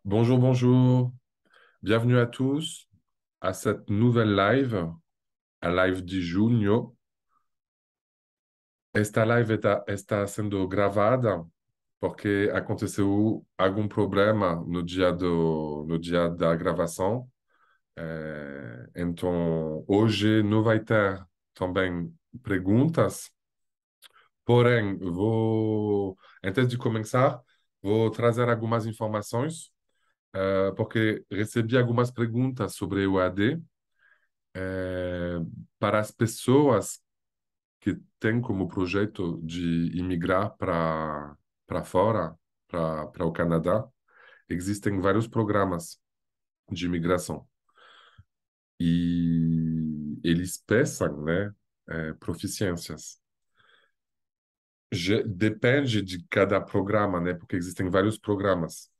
Bonjour, bonjour. Bienvenue à tous à cette nouvelle live, a live de junho. Esta live está sendo gravada porque aconteceu algum problema no dia da gravação. Então, hoje não vai ter também perguntas, porém, antes de começar, vou trazer algumas informações, porque recebi algumas perguntas sobre o AD. é, para as pessoas que têm como projeto de imigrar para fora, para o Canadá, existem vários programas de imigração e eles peçam, né, proficiências. Depende de cada programa, né, porque existem vários programas.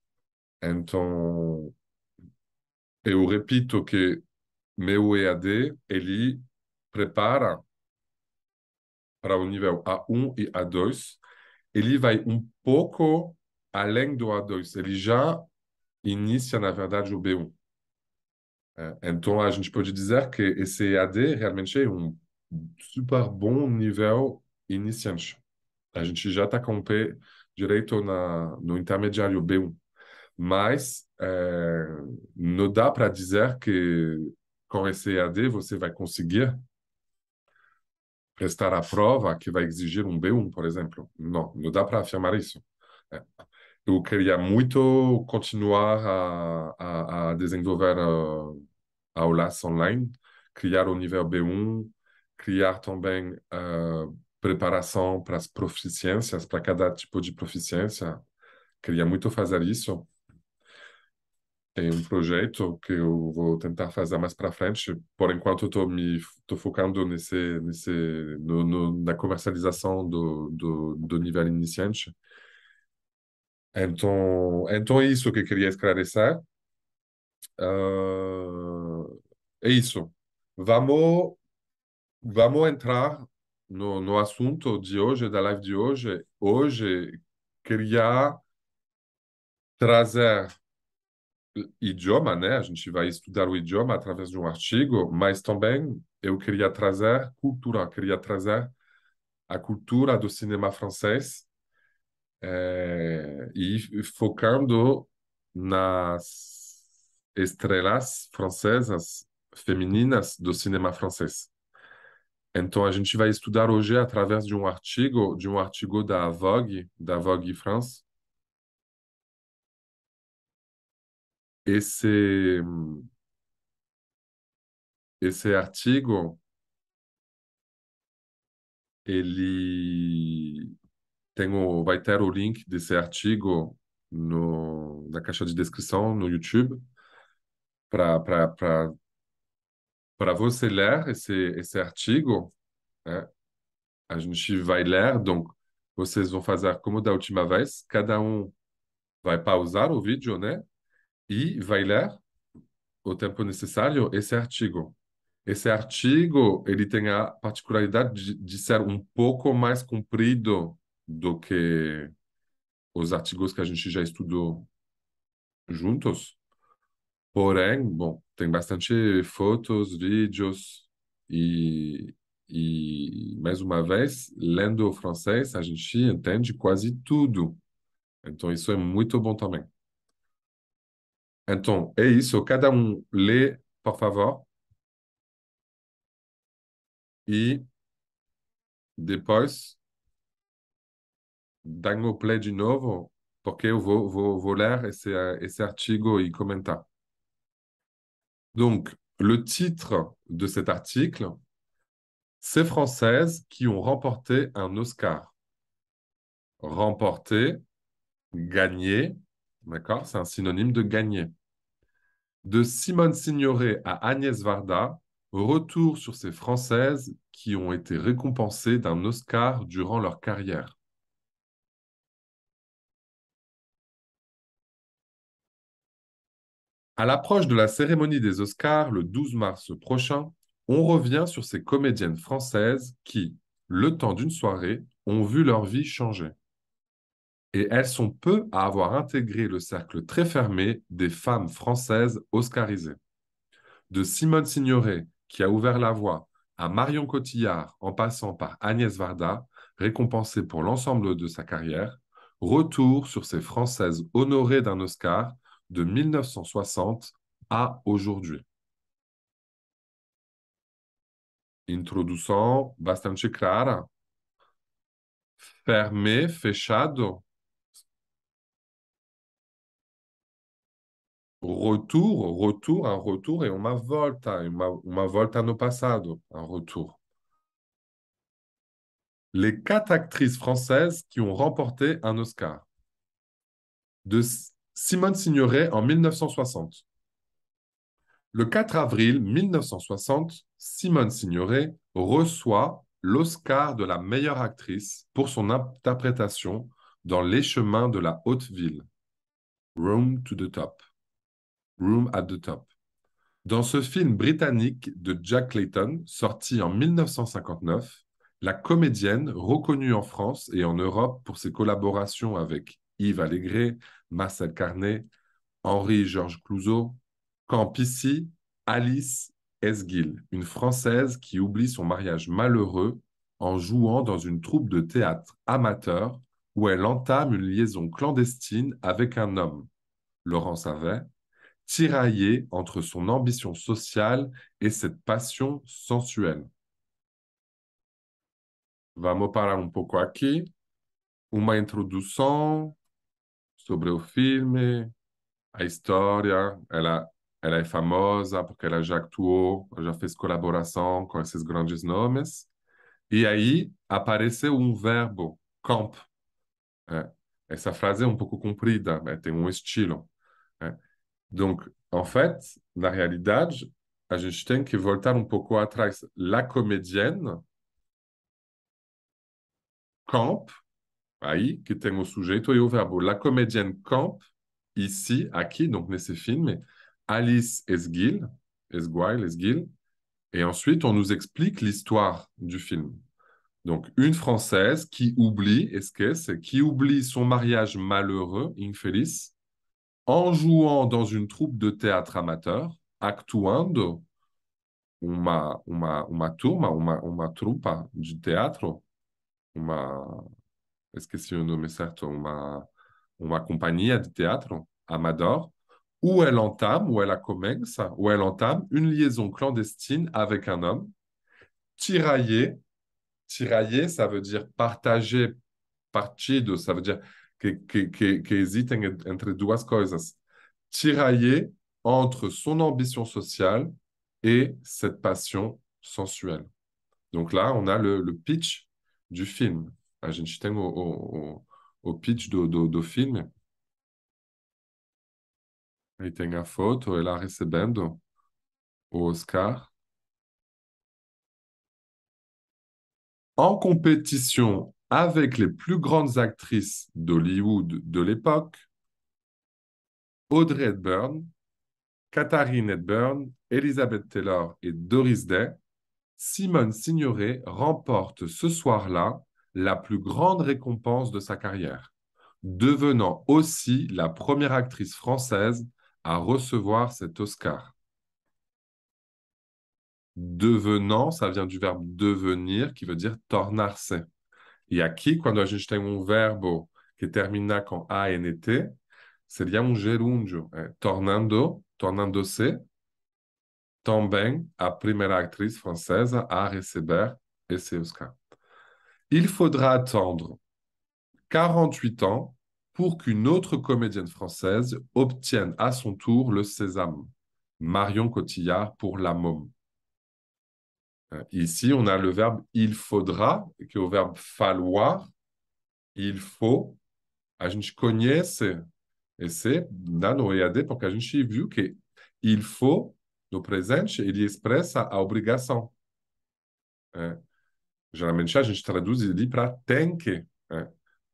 Então, eu repito que meu EAD, ele prepara para o nível A1 e A2. Ele vai um pouco além do A2. Ele já inicia, na verdade, o B1. Então, a gente pode dizer que esse EAD realmente é um super bom nível iniciante. A gente já está com o pé direito no intermediário B1. Mas não dá para dizer que com esse EAD você vai conseguir prestar a prova que vai exigir um B1, por exemplo. Não, não dá para afirmar isso. É. Eu queria muito continuar a desenvolver aulas online, criar o nível B1, criar também preparação para as proficiências, para cada tipo de proficiência. Queria muito fazer isso. Tem um projeto que eu vou tentar fazer mais para frente. Por enquanto, estou focando na comercialização do nível iniciante. Então é isso que eu queria esclarecer. Ah, é isso. Vamos, vamos entrar no assunto de hoje, da live de hoje. Hoje, queria trazer idioma, né? A gente vai estudar o idioma através de um artigo, mas também eu queria trazer cultura, queria trazer a cultura do cinema francês, e focando nas estrelas francesas femininas do cinema francês. Então a gente vai estudar hoje através de um artigo da Vogue France. Esse esse artigo ele vai ter o link desse artigo na caixa de descrição no YouTube para você ler esse artigo, né? A gente vai ler, donc vocês vão fazer como da última vez, cada um vai pausar o vídeo, né? E vai ler o tempo necessário esse artigo. Esse artigo, ele tem a particularidade de ser um pouco mais comprido do que os artigos que a gente já estudou juntos. Porém, bom, tem bastante fotos, vídeos e, mais uma vez, lendo o francês, a gente entende quase tudo. Então, isso é muito bom também. Então, é isso. Cada um lê, por favor, e depois dá o play de novo, porque eu vou ler esse artigo e comentar. Donc, le titre de cet article, Ces Françaises qui ont remporté un Oscar. Remporter, gagner, d'accord? C'est un synonyme de gagner. De Simone Signoret à Agnès Varda, retour sur ces Françaises qui ont été récompensées d'un Oscar durant leur carrière. À l'approche de la cérémonie des Oscars le 12 mars prochain, on revient sur ces comédiennes françaises qui, le temps d'une soirée, ont vu leur vie changer. Et elles sont peu à avoir intégré le cercle très fermé des femmes françaises oscarisées. De Simone Signoret, qui a ouvert la voie, à Marion Cotillard, en passant par Agnès Varda, récompensée pour l'ensemble de sa carrière, retour sur ces Françaises honorées d'un Oscar de 1960 à aujourd'hui. Introdução bastante clara. Fermé, fechado. Retour, un retour et uma volta no passado, un retour. Les quatre actrices françaises qui ont remporté un Oscar. De Simone Signoret en 1960. Le 4 avril 1960, Simone Signoret reçoit l'Oscar de la meilleure actrice pour son interprétation dans Les chemins de la haute ville. Room to the top. Room at the top. Dans ce film britannique de Jack Layton, sorti en 1959, la comédienne, reconnue en France et en Europe pour ses collaborations avec Yves Allégret, Marcel Carné, Henri-Georges Clouzot, campe ici Alice Esguil, une Française qui oublie son mariage malheureux en jouant dans une troupe de théâtre amateur où elle entame une liaison clandestine avec un homme, Laurent Savet, tiraillé entre son ambition sociale et cette passion sensuelle. Vamos parar um pouco aqui. Uma introdução sobre o filme, a história. Ela é famosa porque ela já actuou, já fez colaboração com esses grandes nomes. E aí apareceu um verbo, camp. É. Essa frase é um pouco comprida, né? Tem um estilo. É. Donc, en fait, na realidade, a gente tem que voltar um pouco atrás. La comédienne campe, aí que tem o sujeito e o verbo. La comédienne campe, ici, aqui, donc nesse filme, Alice Esguil, Esguil, Esguil, et ensuite on nous explique l'histoire du film. Donc, une Française qui oublie, esquece, qui oublie son mariage malheureux, infeliz, en jouant dans une troupe de théâtre amateur, actuando uma turma, uma trupa de teatro, uma, esqueci o nome certo, uma companhia de teatro, amador, où elle commence, où elle entame une liaison clandestine avec un homme, tiraillé. Tiraillé, ça veut dire partager, partido, ça veut dire que hésitent entre duas coisas. Tiraillé entre son ambition sociale et cette passion sensuelle. Donc là, on a le pitch du film. A gente tem o pitch do filme. Aí tem a foto, ela recebendo o Oscar. En compétition avec les plus grandes actrices d'Hollywood de l'époque, Audrey Hepburn, Katharine Hepburn, Elizabeth Taylor et Doris Day, Simone Signoret remporte ce soir-là la plus grande récompense de sa carrière, devenant aussi la première actrice française à recevoir cet Oscar. Devenant, ça vient du verbe devenir, qui veut dire tornar-se. E aqui, quando a gente tem um verbo que termina com ANT, seria um gerúndio, tornando, tornando-se também a primeira atriz francesa a receber esse Oscar. Il faudra attendre 48 ans pour qu'une autre comédienne française obtienne à son tour le Sésame, Marion Cotillard pour La Môme. Ici, on a le verbe il faudra, qui est au verbe falloir. Il faut. A gente conhece esse lá no EAD porque a gente viu que il faut, no presente, ele expressa a obrigação. Geralmente a gente traduz ele para tem que.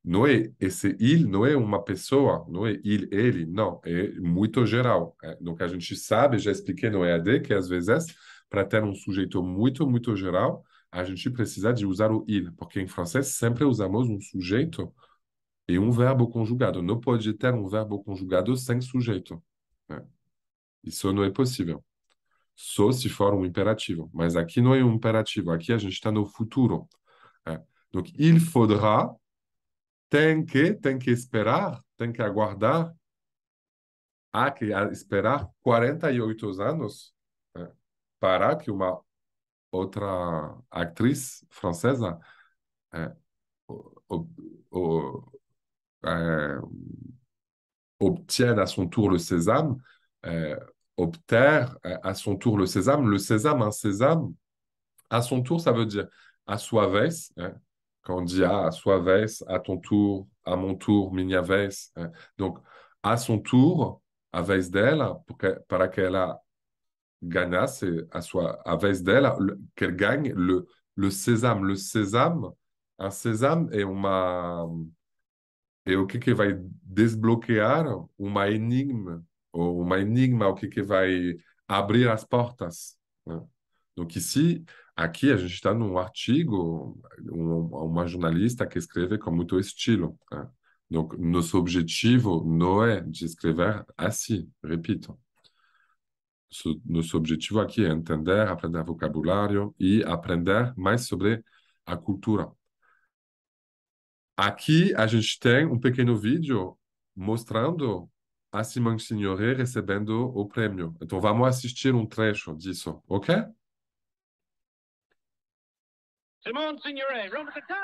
Não é esse il, não é uma pessoa, não é il, ele, não, é muito geral. Donc a gente sabe, já expliquei no EAD, que às vezes, para ter um sujeito muito geral, a gente precisa de usar o il, porque em francês sempre usamos um sujeito e um verbo conjugado. Não pode ter um verbo conjugado sem sujeito, né? Isso não é possível. Só se for um imperativo. Mas aqui não é um imperativo. Aqui a gente está no futuro, né? Donc, il faudra, tem que esperar, tem que aguardar, há que esperar 48 anos, né, para que uma outra atriz francesa é, ob- o- é, obtienne à son tour le sésame, euh, obterre à son tour le sésame. Le sésame, un sésame, à son tour, ça veut dire à sua vez, hein. Quand on dit à sua vez, à ton tour, à mon tour, minha vez, hein. Donc, à son tour, à vez dela, para que ela ganhasse, à vez dela, qu'elle gagne le sésame. Le sésame, un sésame est o que vai desbloquear uma enigma, o que vai abrir as portas, né? Donc ici, aqui a gente está num artigo, uma jornalista que escreve com muito estilo, né? Donc nosso objetivo não é de escrever assim, repito. Nosso objetivo aqui é entender, aprender vocabulário e aprender mais sobre a cultura. Aqui a gente tem um pequeno vídeo mostrando a Simone Signoret recebendo o prêmio. Então vamos assistir um trecho disso, ok? Simone Signoret, room at the top.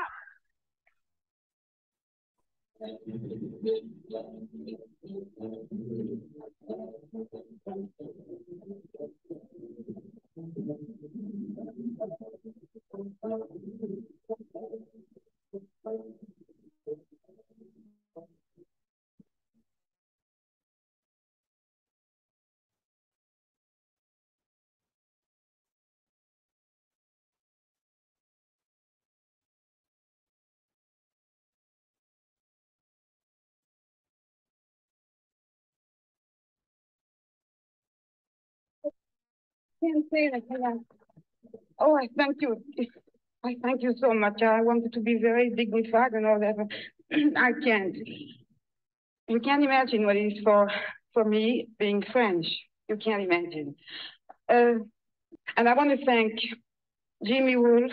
Can't say that, yeah. Oh, I thank you. I thank you so much. I wanted to be very dignified and all that, but I can't. You can't imagine what it is for me being French. You can't imagine. And I want to thank Jimmy Wolf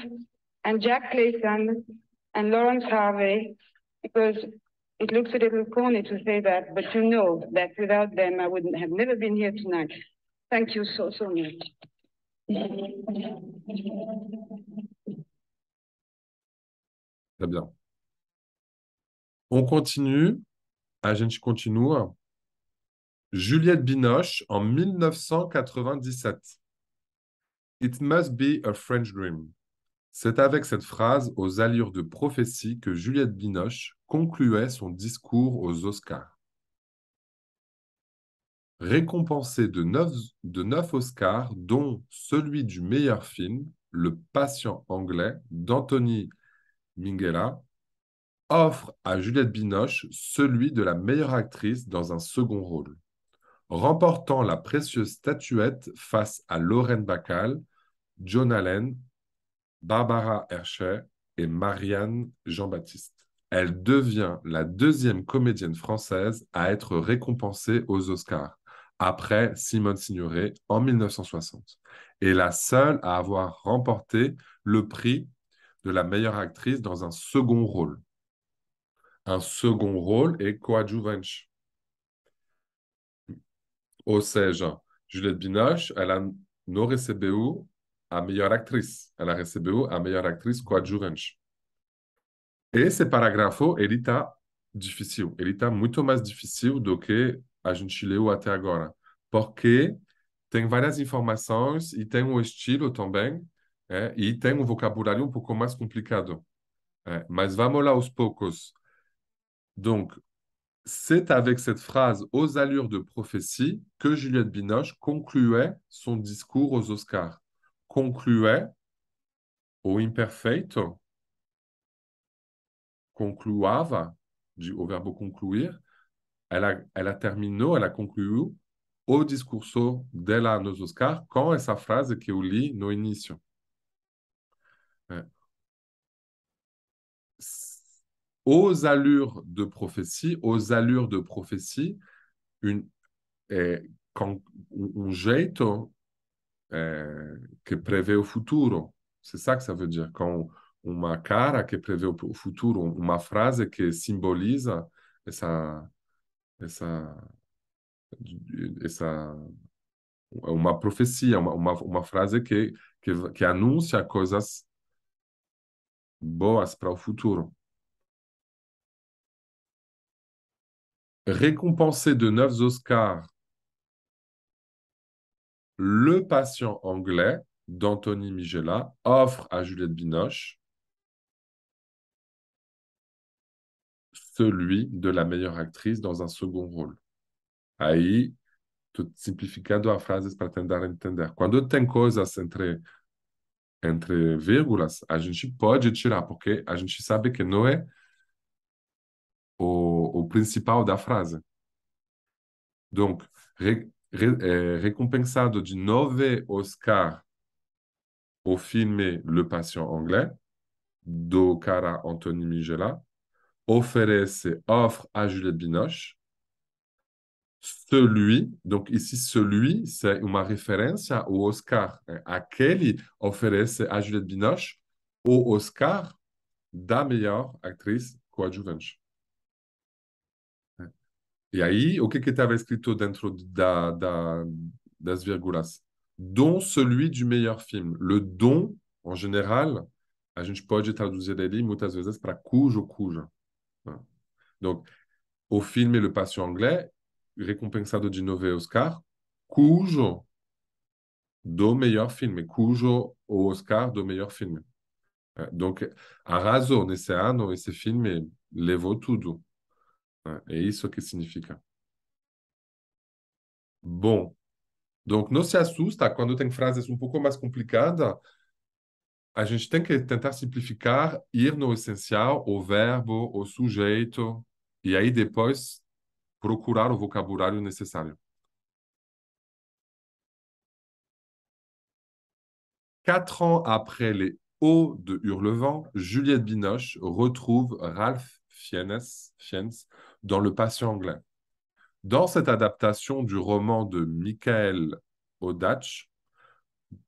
and Jack Clayton and Lawrence Harvey, because it looks a little corny to say that, but you know that without them, I wouldn't have never been here tonight. Thank you so, so much. Très bien. On continue. A gente continua. Juliette Binoche en 1997. It must be a French dream. C'est avec cette phrase aux allures de prophétie que Juliette Binoche concluait son discours aux Oscars. Récompensée de neuf Oscars, dont celui du meilleur film, Le Patient anglais, d'Anthony Minghella, offre à Juliette Binoche celui de la meilleure actrice dans un second rôle, remportant la précieuse statuette face à Lorraine Bacall, Joan Allen, Barbara Hershey et Marianne Jean-Baptiste. Elle devient la deuxième comédienne française à être récompensée aux Oscars, après Simone Signoret en 1960, et la seule à avoir remporté le prix de la meilleure actrice dans un second rôle. Un second rôle est coadjuvante. Ou seja, Juliette Binoche, ela não recebeu a melhor atriz, ela recebeu a melhor atriz coadjuvante. Esse parágrafo, ele está difícil, ele está muito mais difícil do que a gente leu até agora, porque tem várias informações e tem um estilo também, e tem um vocabulário um pouco mais complicado. Mas vamos lá aos poucos. Donc, c'est avec cette phrase aux allures de prophétie que Juliette Binoche concluait son discours aux Oscars. Concluait au imperfeito, concluava, au verbe concluir, ela terminou, ela concluiu o discurso dela nos Oscars com essa frase que eu li no início. É. aux allures de prophétie, une, com, um jeito que prevê o futuro. C'est ça que ça veut dire. Quand uma cara que prevê o futuro, uma frase que simboliza essa, essa, essa uma profecia, uma frase que anuncia coisas boas para o futuro. Récompensé de 9 Oscars, Le patient anglais d'Anthony Migela offre à Juliette Binoche celui de la meilleure actrice dans un second rôle. Aí, estou simplificando a frase para tentar entender. Quando tem coisas entre vírgulas, a gente pode tirar, porque a gente sabe que não é o principal da frase. Donc, récompensado de 9 Oscars au filme Le Patient Anglais, do cara Anthony Migela, offre à Juliette Binoche celui, donc ici celui, c'est une référence au Oscar. Aquele oferece à Juliette Binoche o Oscar da melhor atriz coadjuvante. E aí, o que estava escrito dentro das vírgulas? Dont celui du meilleur film. Le dom, en général, a gente pode traduzir ele muitas vezes para cujo. Donc, au film Le Patient Anglais, récompensado de 9 Oscar, cujo do melhor filme, cujo o Oscar do melhor filme. Donc, arrasou nesse ano, esse filme levou tudo. É isso que significa. Bom, donc não se assusta quando tem frases um pouco mais complicadas. A gente tem que tentar simplificar, ir no essencial, o verbo, o sujeito, e aí depois procurar o vocabulário necessário. 4 ans après les Hauts de Hurlevent, Juliette Binoche retrouve Ralph Fiennes dans Le Patient anglais. Dans cette adaptation du roman de Michael Odach,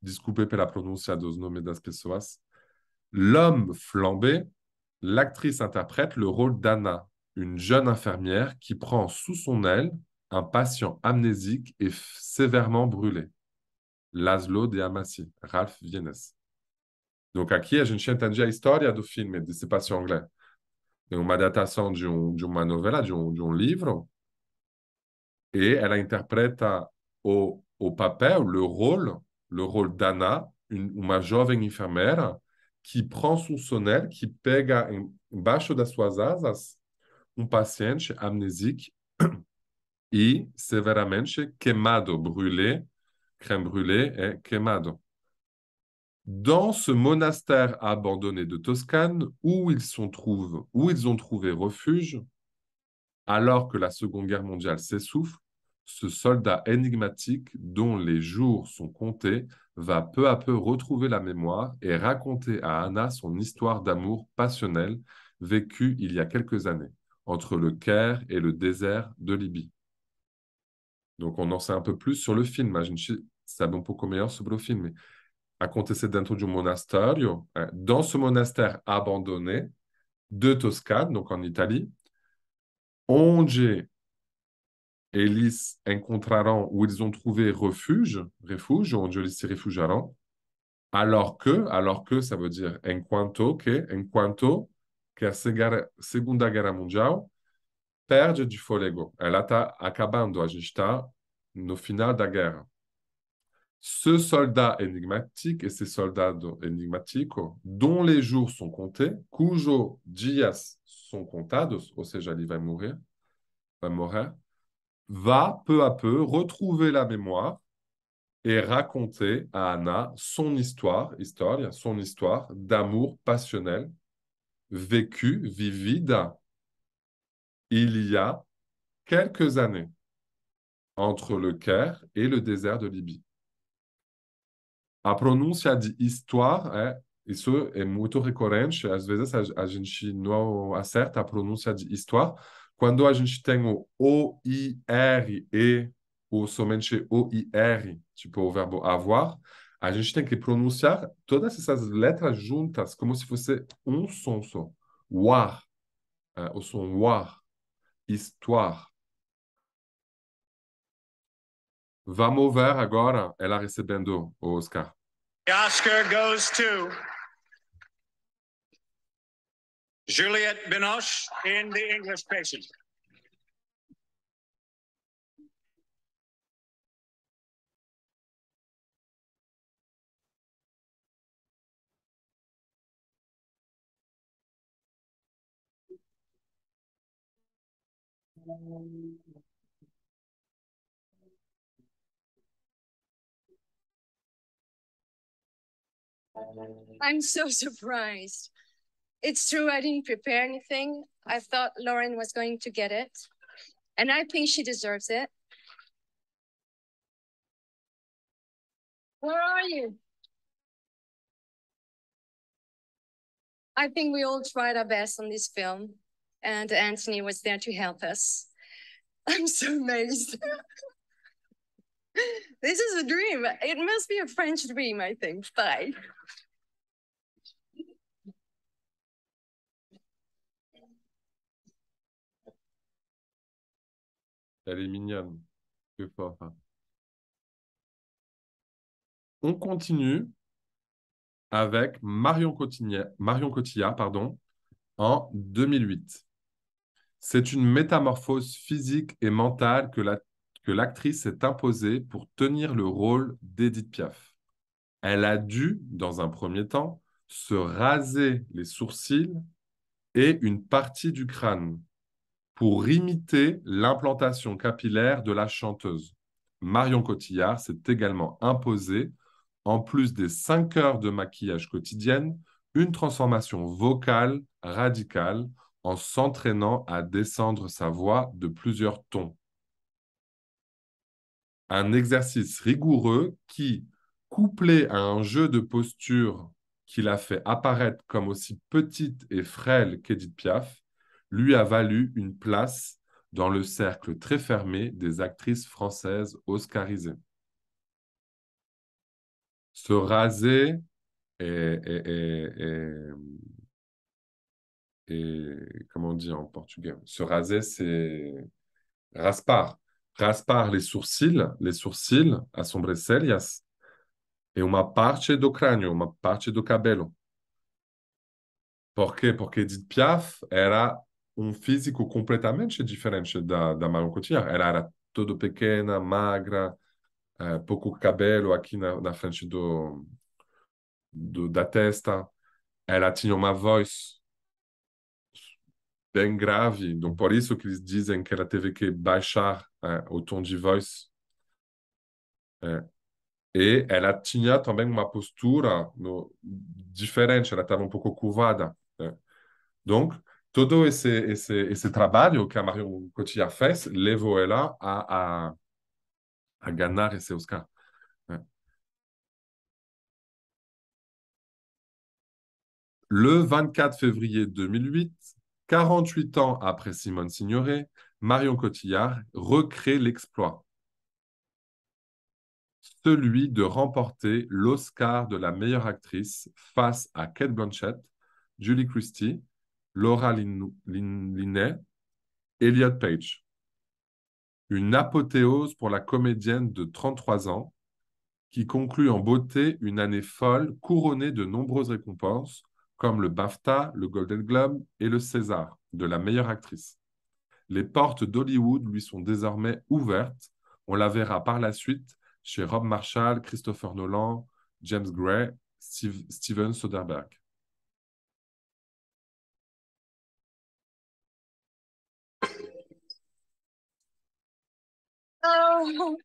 desculpe pela pronúncia dos nomes das pessoas, L'homme flambé, l'actrice interprète le rôle d'Anna, une jeune infirmière qui prend sous son aile un patient amnésique et sévèrement brûlé. Laszlo de Amassi, Ralph Fiennes. Donc aqui a gente entende a história do filme, desse patient anglais. É uma adaptação de uma novela, de um livro, et elle interprète au papel, le rôle d'Anna, uma jovem enfermeira que prend sous son aile, qui pega embaixo das suas asas paciente amnésique e severamente queimado, brûlé, crème brûlée et queimado. Dans ce monastère abandonné de Toscane, où ils ont trouvé refuge, alors que la Seconde Guerre mondiale s'essouffle, ce soldat énigmatique dont les jours sont comptés va peu à peu retrouver la mémoire et raconter à Anna son histoire d'amour passionnel vécue il y a quelques années, entre le Caire et le désert de Libye. Donc, on en sait un peu plus sur le film. A gente sabe um pouco melhor sobre o filme. Aconteceu dentro de um monastério, dans ce monastère abandonné de Toscane, donc en Italie, onde eles encontraram, où ils ont trouvé refuge, onde eles se refugiaram, alors que, ça veut dire enquanto que a Segunda Guerra Mundial perde de fôlego. Ela está acabando, a gente está no final da guerra. Ce soldat énigmatique et ces soldats énigmatiques, dont les jours sont comptés, cujo dias sont contados, ou seja, ele vai morrer, va peu à peu retrouver la mémoire et raconter à Anna son histoire d'amour passionnel, vivida, il y a quelques années, entre le Caire et le désert de Libye. A pronúncia de histoire Isso é muito recorrente. Às vezes a gente não acerta a pronúncia de história. Quando a gente tem o I-R, E, ou somente o I-R, tipo o verbo avoir, a gente tem que pronunciar todas essas letras juntas, como se fosse um som só. War, o som war, histoire. Vamos ver agora ela recebendo o Oscar. The Oscar goes to Juliette Binoche in The English Patient. I'm so surprised. It's true, I didn't prepare anything. I thought Lauren was going to get it, and I think she deserves it. Where are you? I think we all tried our best on this film, and Anthony was there to help us. I'm so amazed. This is a dream. It must be a French dream, I think. Bye. Elle est mignonne. Que fort. Hein. On continue avec Marion Cotillard, pardon, en 2008. C'est une métamorphose physique et mentale que l'actrice s'est imposée pour tenir le rôle d'Edith Piaf. Elle a dû, dans un premier temps, se raser les sourcils et une partie du crâne pour imiter l'implantation capillaire de la chanteuse. Marion Cotillard s'est également imposée, en plus des 5 heures de maquillage quotidienne, une transformation vocale radicale en s'entraînant à descendre sa voix de plusieurs tons. Un exercice rigoureux qui, couplé à un jeu de posture qui l'a fait apparaître comme aussi petite et frêle qu'Edith Piaf, lui a valu une place dans le cercle très fermé des actrices françaises oscarisées. Se raser comment on dit en portugais? Se raser, c'est raspar. Raspar les sourcils, as sobrancelhas, e uma parte do crânio, uma parte do cabelo. Por quê? Porque Edith Piaf era físico completamente diferente da Marion Cotillard. Ela era toda pequena, magra, pouco cabelo aqui na frente da testa. Ela tinha uma voz bem grave, donc por isso que eles dizem que ela teve que baixar o tom de voz. E ela tinha também uma postura diferente, ela estava um pouco curvada. Donc, todo esse trabalho que a Marion Cotillard fez levou ela a ganhar esse Oscar. Le 24 février 2008, 48 ans après Simone Signoret, Marion Cotillard recrée l'exploit, celui de remporter l'Oscar de la meilleure actrice face à Cate Blanchett, Julie Christie, Laura Linney, Elliot Page. Une apothéose pour la comédienne de 33 ans qui conclut en beauté une année folle couronnée de nombreuses récompenses comme le BAFTA, le Golden Globe et le César de la meilleure actrice. Les portes d'Hollywood lui sont désormais ouvertes. On la verra par la suite chez Rob Marshall, Christopher Nolan, James Gray, Steven Soderbergh. Oh,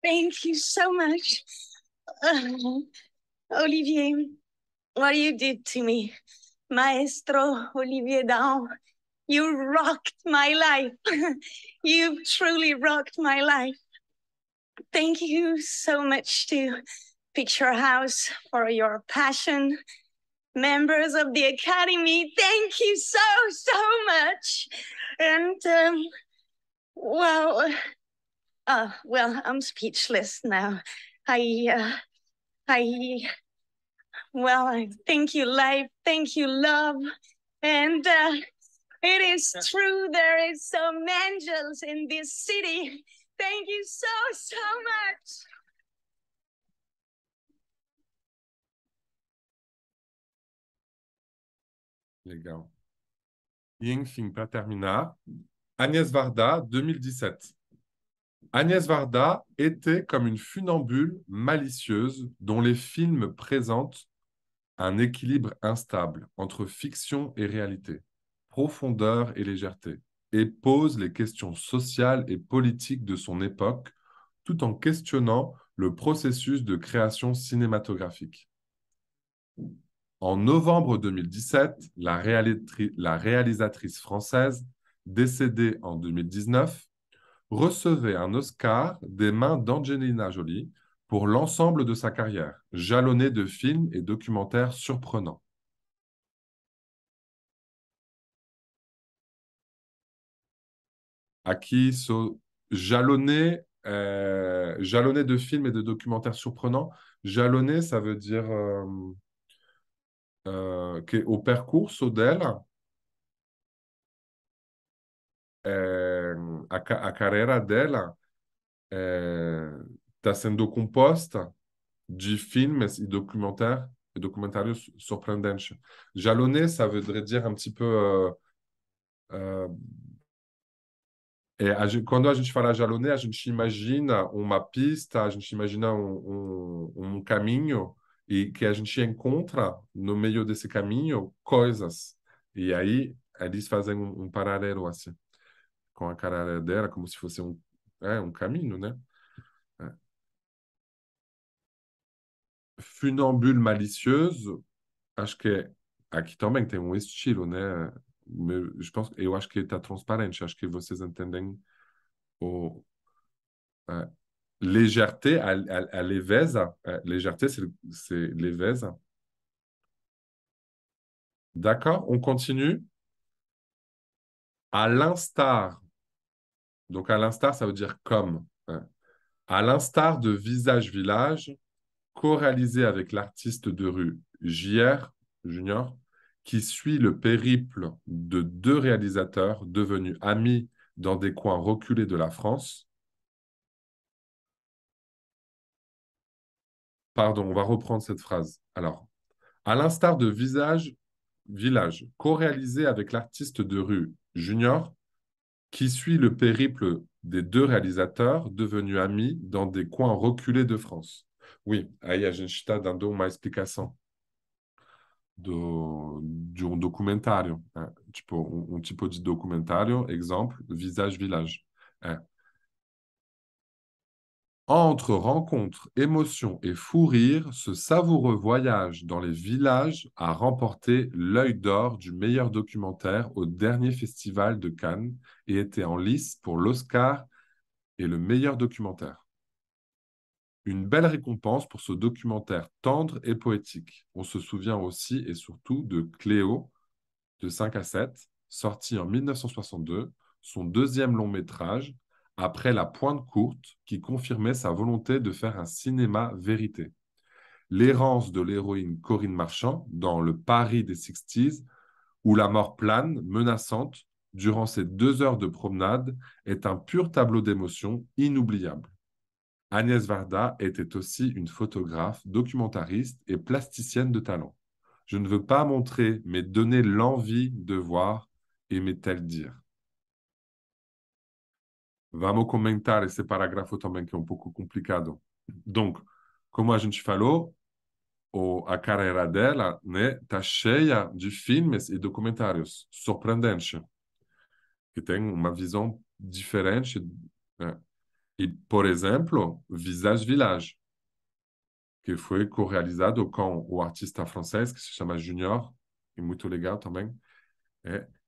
thank you so much. Olivier, what you did to me. Maestro Olivier Dahan, you rocked my life. You truly rocked my life. Thank you so much to Picture House for your passion members of the Academy, thank you so, so much. And, well, I'm speechless now. I thank you, life. Thank you, love. And it is true, there is some angels in this city. Thank you so, so much. Legal. E enfim, para terminar, Agnès Varda, 2017. Agnès Varda était comme une funambule malicieuse dont les films présentent un équilibre instable entre fiction et réalité, profondeur et légèreté, et pose les questions sociales et politiques de son époque tout en questionnant le processus de création cinématographique. En novembre 2017, la réalisatrice française, décédée en 2019, recevait un Oscar des mains d'Angelina Jolie pour l'ensemble de sa carrière, jalonnée de films et documentaires surprenants. Aqui, jalonné de films et de documentaires surprenants. Jalonné, ça veut dire que o percurso dela, a carreira dela está sendo composta de films et documentários surpreendentes. Jalonné, ça voudrait dire un petit peu quando a gente fala jalonné, a gente imagina uma pista, a gente imagina um caminho e que a gente encontra no meio desse caminho coisas. E aí eles fazem paralelo assim, com a carreira dela, como se fosse um caminho, né? Funambule malicieuse, acho que aqui também tem estilo, né? Eu acho que está transparente, acho que vocês entendem o légèreté, a leveza. Légèreté, c'est leveza. D'accord, on continue. À l'instar, donc à l'instar, ça veut dire comme. À l'instar de Visage Village, co-réalisé avec l'artiste de rue JR Junior, qui suit le périple de deux réalisateurs devenus amis dans des coins reculés de la France. Pardon, on va reprendre cette phrase. Alors, à l'instar de Visage Village, co-réalisé avec l'artiste de rue Junior, qui suit le périple des deux réalisateurs devenus amis dans des coins reculés de France. Oui, aí a gente está dando uma explicação de um documentário. Tipo, tipo de documentário, exemple, Visage Village. Entre rencontres, émotions et fou rire, ce savoureux voyage dans les villages a remporté l'Œil d'Or du meilleur documentaire au dernier festival de Cannes et était en lice pour l'Oscar et le meilleur documentaire. Une belle récompense pour ce documentaire tendre et poétique. On se souvient aussi et surtout de Cléo, de 5 à 7, sorti en 1962, son deuxième long métrage, après La Pointe courte, qui confirmait sa volonté de faire un cinéma vérité. L'errance de l'héroïne Corinne Marchand dans le Paris des 60s, où la mort plane, menaçante, durant ces 2 heures de promenade, est un pur tableau d'émotions inoubliable. Agnès Varda était aussi une photographe, documentariste et plasticienne de talent. Je ne veux pas montrer, mais donner l'envie de voir, aimait-elle dire. Vamos comentar esse parágrafo também, que é pouco complicado. Donc, como a gente falou, a carreira dela, né, tá cheia de filmes e documentários surpreendentes, que tem uma visão diferente. Né? E, por exemplo, Visage Village, que foi co-realizado com o artista francês, que se chama Junior, e muito legal também.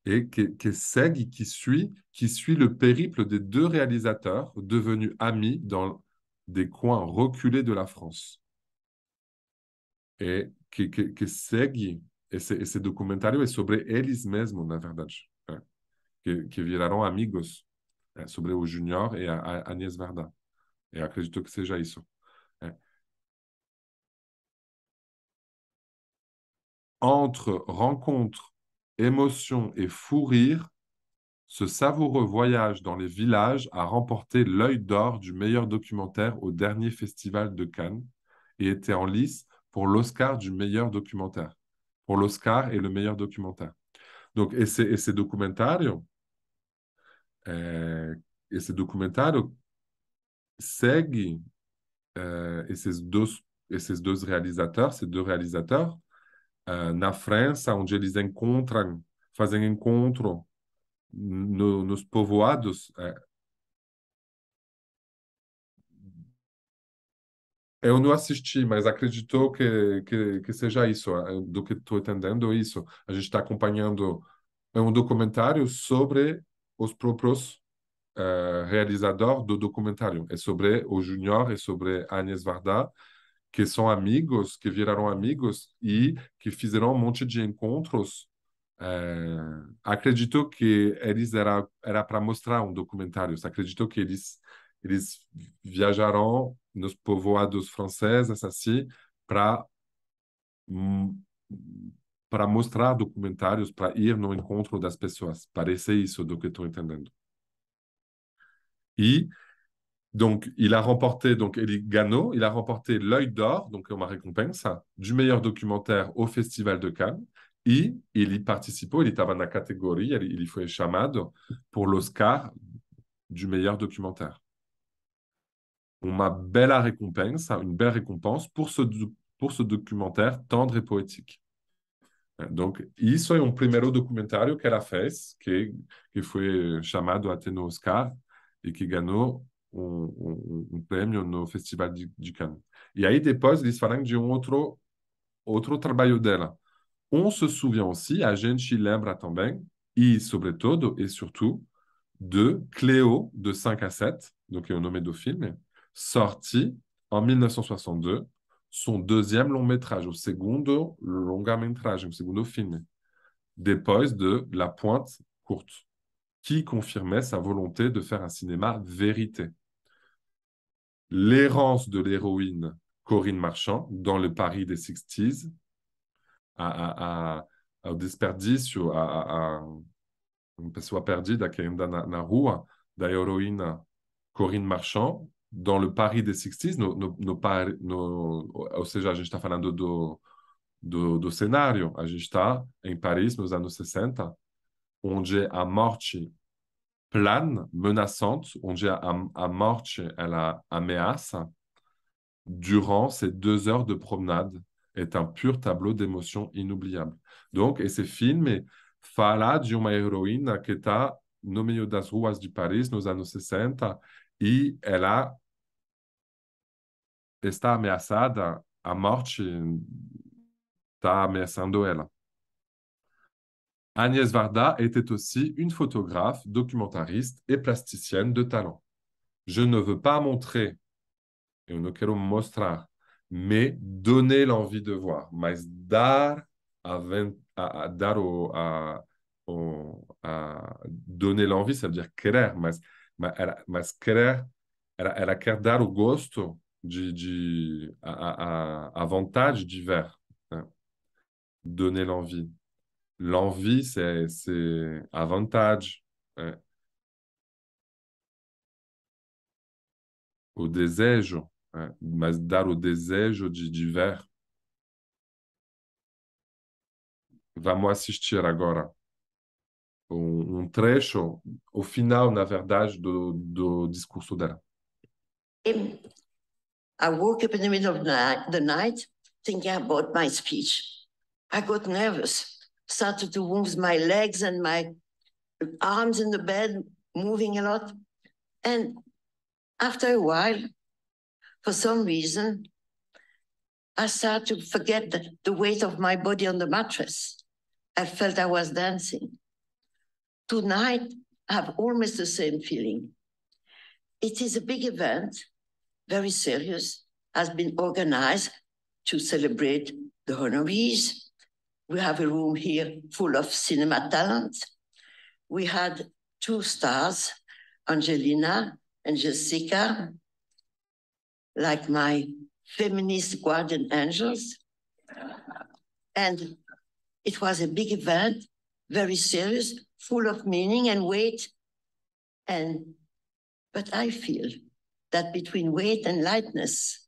Et qui suit le périple des deux réalisateurs devenus amis dans des coins reculés de la France. Et que segue esse documentário é sobre eles mesmos, na verdade, que viraram amigos, sobre o Júnior e a Agnès Varda. Eu acredito que seja isso. Entre rencontre, émotion et fou rire, ce savoureux voyage dans les villages a remporté l'Œil d'Or du meilleur documentaire au dernier festival de Cannes et était en lice pour l'Oscar du meilleur documentaire. Pour l'Oscar et le meilleur documentaire. Donc, esse documentário, segue esses dois realizadores, na França, onde eles fazem encontro nos povoados. Eu não assisti, mas acredito que seja isso, do que estou entendendo, é isso. A gente está acompanhando um documentário sobre os próprios realizadores do documentário. É sobre o Júnior e sobre a Agnès Varda, que são amigos, que viraram amigos e que fizeram um monte de encontros. Acredito que eles era para mostrar um documentário. Acredito que eles viajaram nos povoados franceses assim para para mostrar documentários, para ir no encontro das pessoas. Parece isso do que estou entendendo. E donc, il a remporté, donc ele ganhou, il a remporté l'Œil d'Or, donc uma recompensa, du meilleur documentaire au Festival de Cannes, e ele participou, ele estava na categoria, ele foi chamado pour l'Oscar du meilleur documentaire. Uma bela recompensa, une belle récompense pour ce documentaire tendre et poétique. Donc, isso é primeiro documentário que ela fez, que foi chamado até no Oscar e que ganhou prêmio no Festival de Cannes. E aí depois eles falam de outro trabalho dela. On se souvient aussi, a gente lembra também, e sobretudo e surtout, de Cléo, de 5 à 7, donc é o nome do filme, sorti en 1962, son deuxième long métrage, o segundo longa-metragem, o segundo filme, depois de La Pointe Courte, qui confirmait sa volonté de faire un cinéma vérité. L'errance de l'héroïne Corinne Marchand dans le Paris des 60s, ao desperdício, uma pessoa perdida que anda na rua, da heroína Corinne Marchand, dans le Paris des 60s, ou seja, a gente está falando do cenário, a gente está em Paris nos anos 60, onde a morte plane, menaçante, onde a morte ela ameaça, durant ces 2 heures de promenade, est un pur tableau d'émotions inoubliables. Donc, esse filme fala de uma heroína que está no meio das ruas de Paris nos anos 60 e ela está ameaçada, a morte está ameaçando ela. Agnès Varda était aussi une photographe, documentariste et plasticienne de talent. Je ne veux pas montrer, eu não quero mostrar, mais donner l'envie de voir, mas dar donner l'envie, ça veut dire querer, mas querer, ela quer dar o gosto a vontade de ver, né? Donner l'envie. L'envie, c'est a vontade, né? O desejo, né? Mas dar o desejo de ver. Vamos assistir agora trecho, o final, na verdade, do discurso dela. I woke up in the middle of the night thinking about my speech. I got nervous, started to move my legs and my arms in the bed, moving a lot. And after a while, for some reason, I started to forget the weight of my body on the mattress. I felt I was dancing. Tonight, I have almost the same feeling. It is a big event, very serious, has been organized to celebrate the honorees, We have a room here full of cinema talent. We had 2 stars, Angelina and Jessica, like my feminist guardian angels. And it was a big event, very serious, full of meaning and weight. But I feel that between weight and lightness,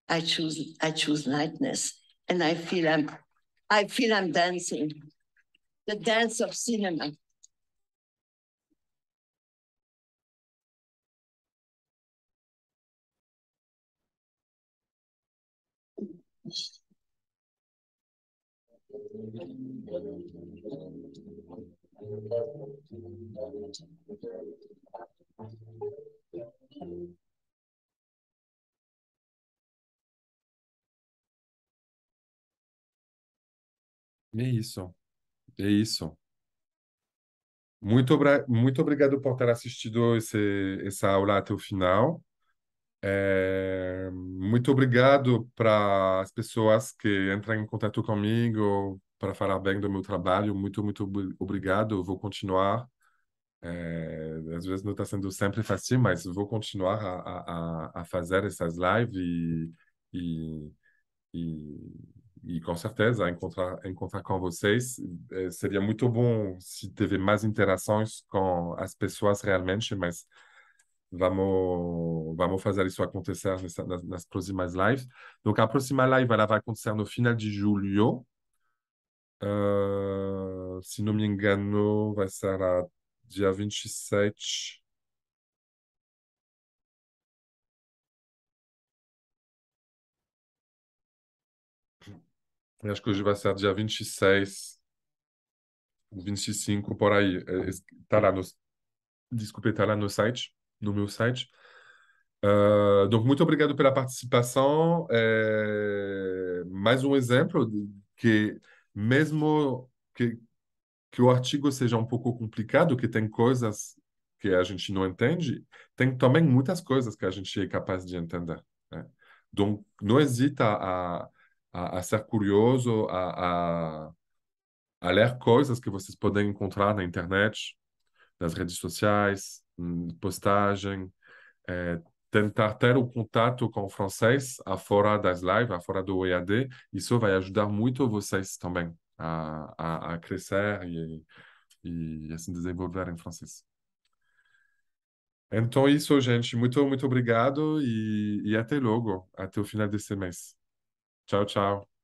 I choose lightness. And I feel I'm dancing, the dance of cinema. É isso, é isso. Muito obrigado por ter assistido essa aula até o final. Muito obrigado para as pessoas que entram em contato comigo para falar bem do meu trabalho. Muito obrigado. Eu vou continuar. Às vezes não está sendo sempre fácil, mas vou continuar a fazer essas lives e, e, e com certeza encontrar com vocês. Seria muito bom se teve mais interações com as pessoas realmente, mas vamos fazer isso acontecer nas próximas lives. Donc, a próxima live ela vai acontecer no final de julho. Se não me engano, vai ser dia 27. Acho que hoje vai ser dia 26, 25, por aí. Tá lá no, desculpe, tá lá no site, no meu site. Donc, muito obrigado pela participação. Mais um exemplo que, mesmo que o artigo seja um pouco complicado, que tem coisas que a gente não entende, tem também muitas coisas que a gente é capaz de entender, né? Donc, não hesita a ser curioso, a ler coisas que vocês podem encontrar na internet, nas redes sociais, postagem, é, tentar ter o contato com o francês afora das lives, afora do EAD. Isso vai ajudar muito vocês também a crescer e assim desenvolver em francês. Então, é isso, gente. Muito obrigado e até logo, até o final desse mês. Tchau, tchau.